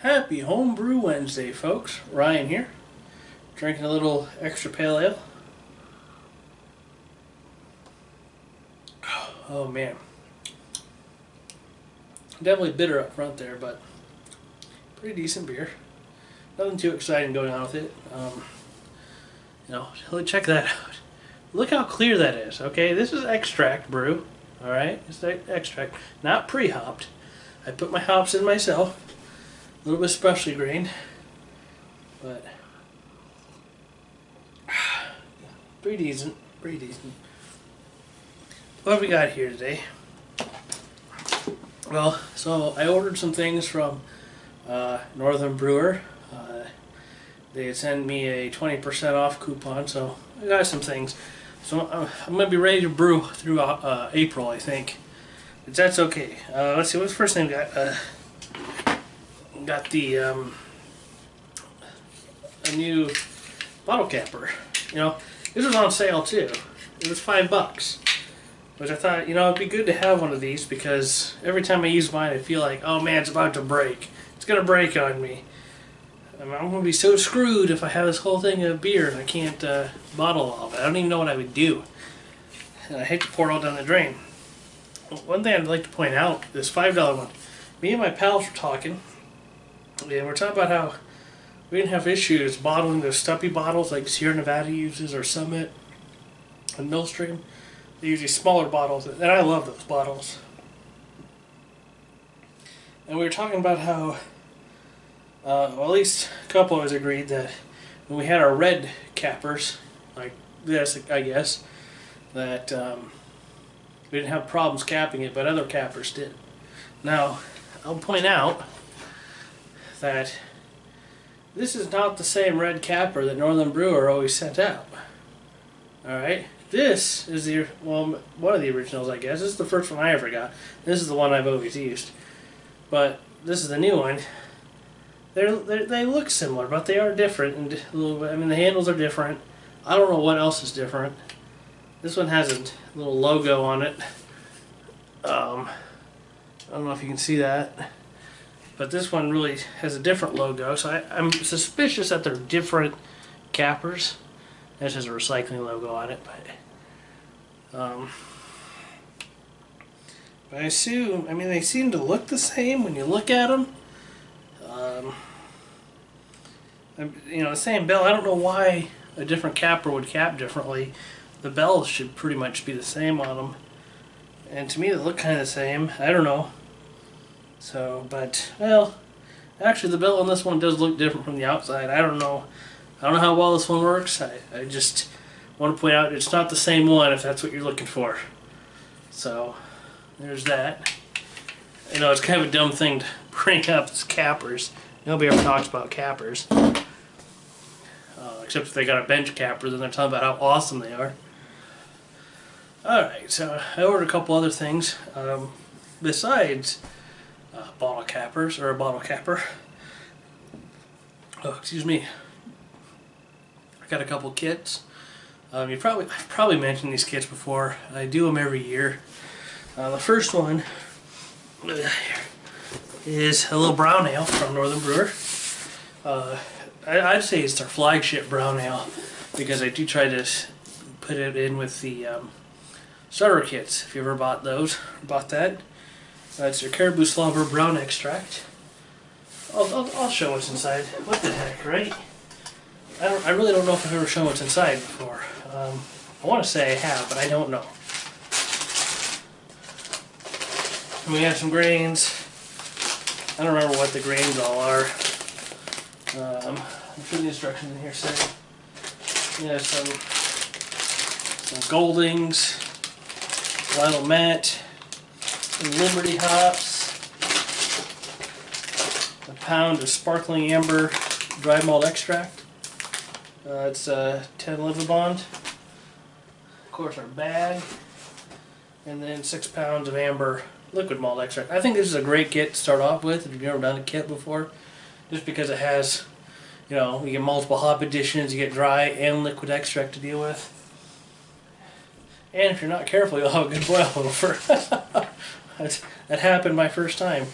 Happy Homebrew Wednesday, folks. Ryan here, drinking a little extra pale ale. Oh man, definitely bitter up front there, but pretty decent beer. Nothing too exciting going on with it. Check that out. Look how clear that is. Okay, this is extract brew. All right, it's extract, not pre-hopped. I put my hops in myself. A little bit specially grained, but pretty decent, pretty decent. What have we got here today? Well, so I ordered some things from Northern Brewer. They had sent me a 20% off coupon, so I got some things. So I'm going to be ready to brew through April, I think. But that's okay. Let's see, what's the first thing we got? Got the a new bottle capper. You know, this was on sale too. It was $5, which I thought, you know, it'd be good to have one of these because every time I use mine, I feel like, oh man, it's about to break. It's gonna break on me. I'm gonna be so screwed if I have this whole thing of beer and I can't bottle all of it. I don't even know what I would do. And I hate to pour it all down the drain. One thing I'd like to point out, this $5 one. Me and my pals were talking. Yeah, we're talking about how we didn't have issues bottling those stumpy bottles like Sierra Nevada uses or Summit and Millstream. They use these smaller bottles, and I love those bottles. And we were talking about how, well, at least a couple of us agreed that when we had our red cappers, like this, I guess, that we didn't have problems capping it, but other cappers did. Now, I'll point out that this is not the same red capper that Northern Brewer always sent out. Alright, this is the, well, one of the originals, I guess. This is the first one I ever got. This is the one I've always used. But this is the new one. They look similar, but they are different. And a little bit. I mean, the handles are different. I don't know what else is different. This one has a little logo on it. I don't know if you can see that. But this one really has a different logo, so I'm suspicious that they're different cappers. This has a recycling logo on it, but I assume, I mean, they seem to look the same when you look at them. You know, the same bell. I don't know why a different capper would cap differently. The bells should pretty much be the same on them, and to me they look kind of the same. I don't know. So, but, well, actually the bell on this one does look different from the outside. I don't know how well this one works. I just want to point out it's not the same one if that's what you're looking for. So, there's that. You know, it's kind of a dumb thing to bring up as cappers. Nobody ever talks about cappers. Except if they got a bench capper, then they're talking about how awesome they are. Alright, so I ordered a couple other things. Besides bottle cappers, or a bottle capper. Oh, excuse me. I got a couple kits. I've probably mentioned these kits before. I do them every year. The first one is a little brown ale from Northern Brewer. I'd say it's their flagship brown ale because I do try to put it in with the starter kits. If you ever bought those, bought that. It's their Caribou Slobber Brown Extract. I'll show what's inside. What the heck, right? I really don't know if I've ever shown what's inside before. I want to say I have, but I don't know. And we have some grains. I don't remember what the grains all are. I'm sure the instructions in here say. Yeah, some Goldings, Willamette, Liberty hops, a pound of sparkling amber dry malt extract. It's 10 liver bond. Of course, our bag, and then 6 pounds of amber liquid malt extract. I think this is a great kit to start off with if you've never done a kit before, just because it has, you know, you get multiple hop additions, you get dry and liquid extract to deal with. And if you're not careful, you'll have a good boil over. That happened my first time.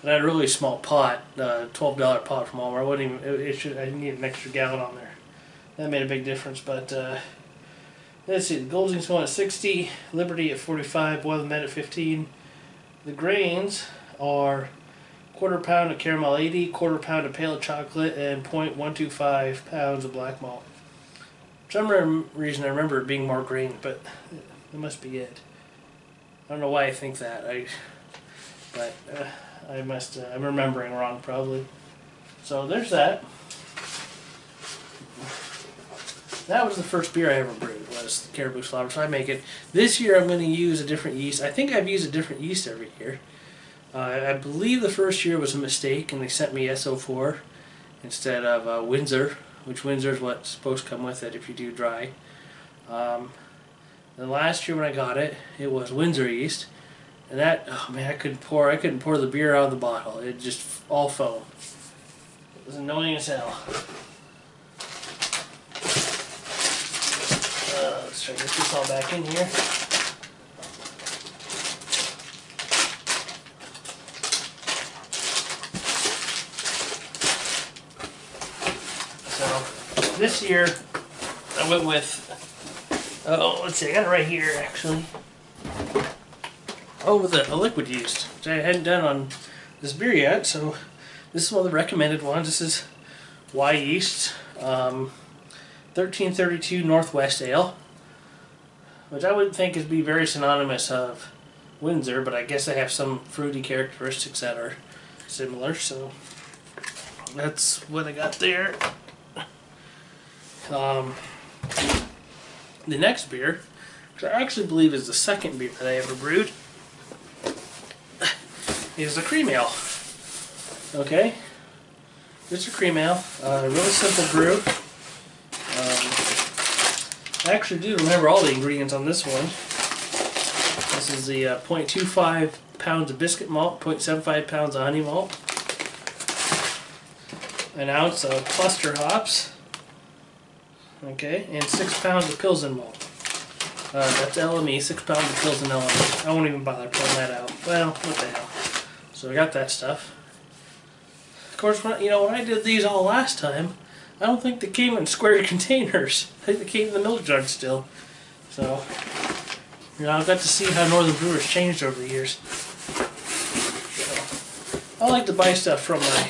But I had a really small pot, $12 pot from Walmart. I wouldn't even. I need an extra gallon on there. That made a big difference. But let's see. The Golding's going at 60, Liberty at 45, Boil the Med at 15. The grains are quarter pound of caramel 80, quarter pound of pale chocolate, and 0.125 pounds of black malt. For some reason, I remember it being more grain, but that must be it. I don't know why I think that. I'm remembering wrong probably. So there's that. That was the first beer I ever brewed, was the Caribou Slaughter. So I make it. This year I'm going to use a different yeast. I think I've used a different yeast every year. I believe the first year was a mistake and they sent me SO4 instead of Windsor, which Windsor is what's supposed to come with it if you do dry. The last year when I got it, it was Windsor yeast. And that, oh man, I couldn't pour the beer out of the bottle. It just all foam. It was annoying as hell. Let's try to get this all back in here. So this year I went with, let's see, I got it right here actually. Oh, with a liquid yeast, which I hadn't done on this beer yet, so this is one of the recommended ones. This is Y Yeast, 1332 Northwest Ale, which I would think would be very synonymous of Windsor, but I guess they have some fruity characteristics that are similar, so that's what I got there. The next beer, which I actually believe is the second beer that I ever brewed, is a cream ale. Okay, it's a cream ale. Really simple brew. I actually do remember all the ingredients on this one. This is the 0.25 pounds of biscuit malt, 0.75 pounds of honey malt, an ounce of cluster hops, okay, and 6 pounds of Pilsen malt. That's LME, 6 pounds of Pilsen LME. I won't even bother pulling that out. Well, what the hell. So I got that stuff. Of course, when I did these all last time, I don't think they came in square containers. I think they came in the milk jug still. So, I've got to see how Northern Brewers changed over the years. So, I like to buy stuff from my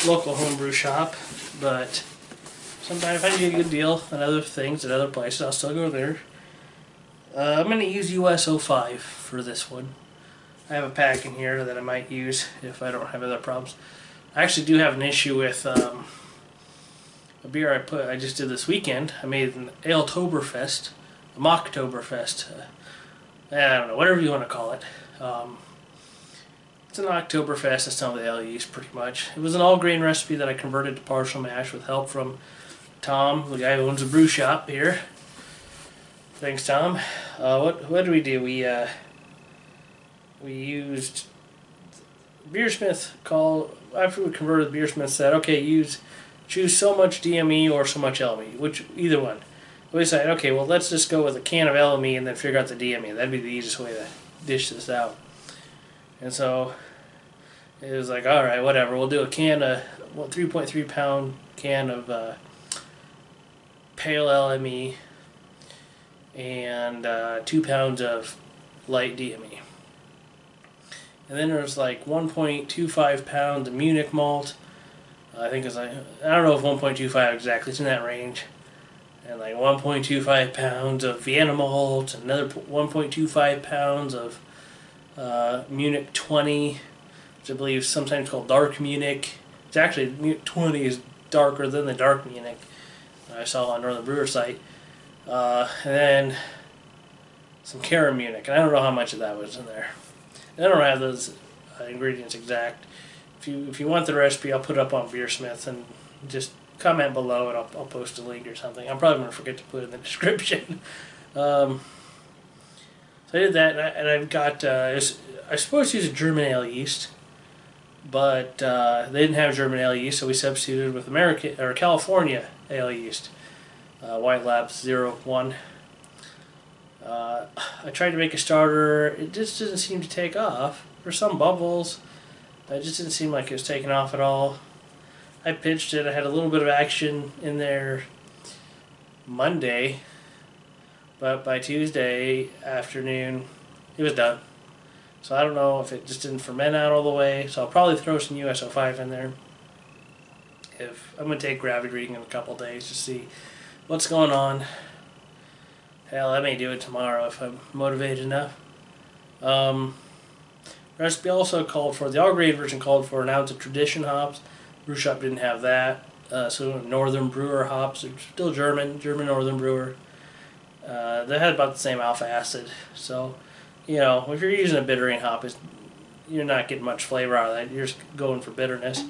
local homebrew shop, but sometimes if I get a good deal on other things at other places, I'll still go there. I'm going to use US 05 for this one. I have a pack in here that I might use if I don't have other problems. I actually do have an issue with a beer I just did this weekend. I made an Aletober, a Mocktoberfest. I don't know, whatever you want to call it. It's an Oktoberfest. That's some of the ale yeast, pretty much. It was an all-grain recipe that I converted to partial mash with help from Tom, the guy who owns a brew shop here. Thanks, Tom. What did we do? We used Beersmith after we converted, Beersmith said, okay, choose so much DME or so much LME, either one. We decided, okay, well, let's just go with a can of LME and then figure out the DME. That'd be the easiest way to dish this out. And so it was like, all right, whatever. We'll do a 3.3 pound can of pale LME and 2 pounds of light DME. And then there's like 1.25 pounds of Munich malt. I think it's like, I don't know if 1.25 exactly, it's in that range. And like 1.25 pounds of Vienna malt, another 1.25 pounds of Munich 20, which I believe is sometimes called dark Munich. It's actually, Munich 20 is darker than the dark Munich I saw on Northern Brewer site. And then some Cara Munich, and I don't know how much of that was in there. And I don't have those ingredients exact. If you want the recipe, I'll put it up on Beersmith and just comment below and I'll post a link or something. I'm probably going to forget to put it in the description. So I did that, and I've got, I supposed to use a German ale yeast, but they didn't have German ale yeast, so we substituted with California ale yeast, White Labs 01. I tried to make a starter. It just doesn't seem to take off. There's some bubbles. It just didn't seem like it was taking off at all. I pitched it. I had a little bit of action in there Monday, but by Tuesday afternoon, it was done. So I don't know if it just didn't ferment out all the way. So I'll probably throw some USO5 in there. If I'm going to take gravity reading in a couple days to see what's going on. Hell, I may do it tomorrow if I'm motivated enough. Recipe also called for, the all grain version called for an ounce of tradition hops. Brew Shop didn't have that. So Northern Brewer hops, they're still German Northern Brewer. They had about the same alpha acid. So, you know, if you're using a bittering hop, you're not getting much flavor out of that. You're just going for bitterness.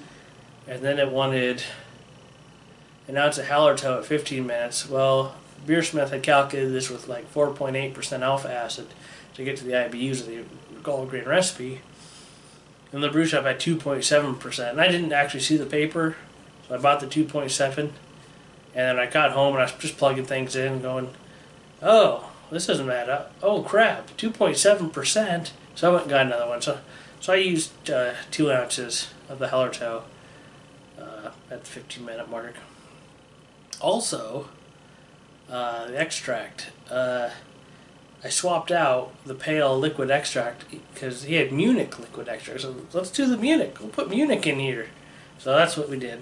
And then it wanted an ounce of Aletober at 15 minutes. Well, Beersmith had calculated this with like 4.8% alpha acid to get to the IBUs of the all grain recipe. And the Brew Shop had 2.7%. And I didn't actually see the paper, so I bought the 2.7. And then I got home and I was just plugging things in going, oh, this doesn't add up. Oh crap, 2.7%. So I went and got another one. So I used 2 ounces of the Hallertau at the 15-minute mark. Also, the extract. I swapped out the pale liquid extract because he had Munich liquid extract. So let's do the Munich. We'll put Munich in here. So that's what we did.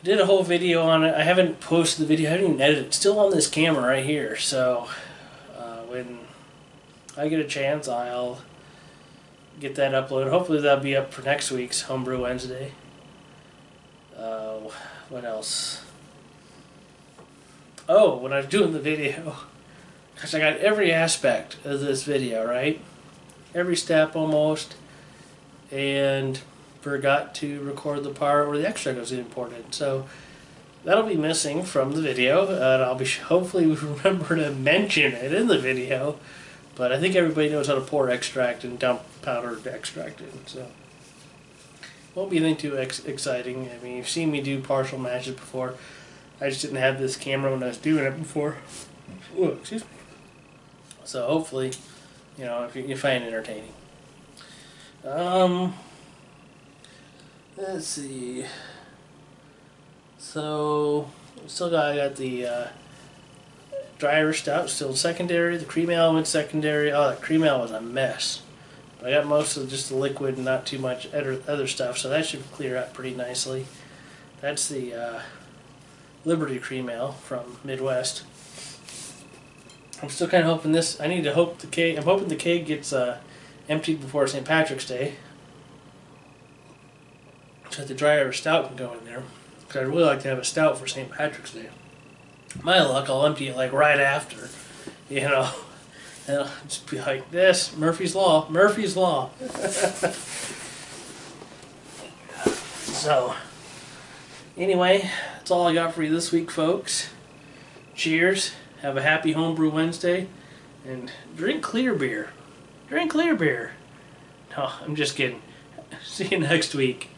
Did a whole video on it. I haven't posted the video. I haven't even edited it. It's still on this camera right here. So when I get a chance, I'll get that uploaded. Hopefully that'll be up for next week's Homebrew Wednesday. What else? Oh, when I was doing the video, because I got every aspect of this video, right? Every step almost. And forgot to record the part where the extract was imported. So that'll be missing from the video, and I'll be hopefully remember to mention it in the video. But I think everybody knows how to pour extract and dump powdered extract in, so won't be anything too exciting. I mean, you've seen me do partial matches before. I just didn't have this camera when I was doing it before. Ooh, excuse me. So hopefully, you know, if you find it entertaining. Let's see. So I got the dry Irish stout still secondary. The cream ale went secondary. Oh, that cream ale was a mess. But I got most of just the liquid and not too much other stuff, so that should clear up pretty nicely. That's the Liberty cream ale from Midwest. I'm still kind of hoping this. I need to hope the keg. I'm hoping the keg gets emptied before St. Patrick's Day, so that the dry Irish stout can go in there. Because I'd really like to have a stout for St. Patrick's Day. My luck, I'll empty it like right after, you know. And I'll just be like this, Murphy's Law, Murphy's Law. So, anyway, that's all I got for you this week, folks. Cheers. Have a happy Homebrew Wednesday. And drink clear beer. Drink clear beer. No, I'm just kidding. See you next week.